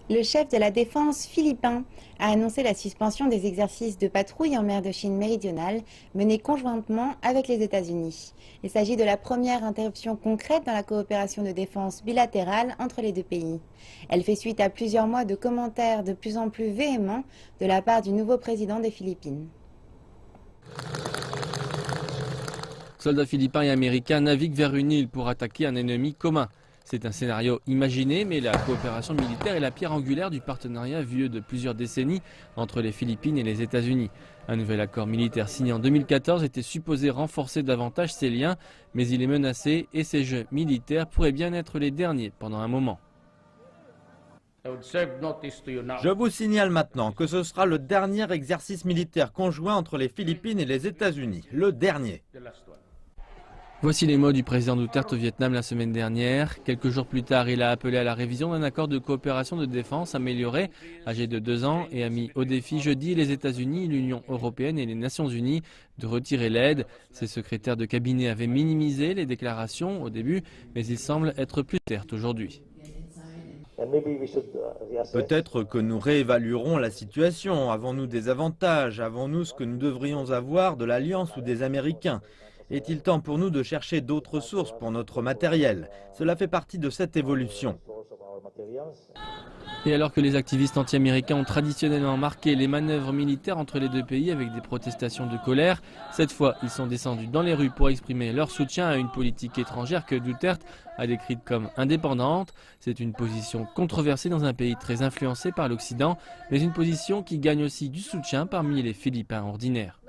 Le chef de la défense philippin a annoncé la suspension des exercices de patrouille en mer de Chine méridionale menés conjointement avec les États-Unis. Il s'agit de la première interruption concrète dans la coopération de défense bilatérale entre les deux pays. Elle fait suite à plusieurs mois de commentaires de plus en plus véhéments de la part du nouveau président des Philippines. Soldats philippins et américains naviguent vers une île pour attaquer un ennemi commun. C'est un scénario imaginé, mais la coopération militaire est la pierre angulaire du partenariat vieux de plusieurs décennies entre les Philippines et les États-Unis. Un nouvel accord militaire signé en 2014 était supposé renforcer davantage ces liens, mais il est menacé et ces jeux militaires pourraient bien être les derniers pendant un moment. Je vous signale maintenant que ce sera le dernier exercice militaire conjoint entre les Philippines et les États-Unis. Le dernier. Voici les mots du président Duterte au Vietnam la semaine dernière. Quelques jours plus tard, il a appelé à la révision d'un accord de coopération de défense amélioré, âgé de 2 ans, et a mis au défi jeudi les États-Unis, l'Union européenne et les Nations unies de retirer l'aide. Ses secrétaires de cabinet avaient minimisé les déclarations au début, mais il semble être plus certes aujourd'hui. Peut-être que nous réévaluerons la situation. Avons-nous des avantages? Avons-nous ce que nous devrions avoir de l'Alliance ou des Américains? Est-il temps pour nous de chercher d'autres sources pour notre matériel? Cela fait partie de cette évolution. Et alors que les activistes anti-américains ont traditionnellement marqué les manœuvres militaires entre les deux pays avec des protestations de colère, cette fois ils sont descendus dans les rues pour exprimer leur soutien à une politique étrangère que Duterte a décrite comme indépendante. C'est une position controversée dans un pays très influencé par l'Occident, mais une position qui gagne aussi du soutien parmi les Philippins ordinaires.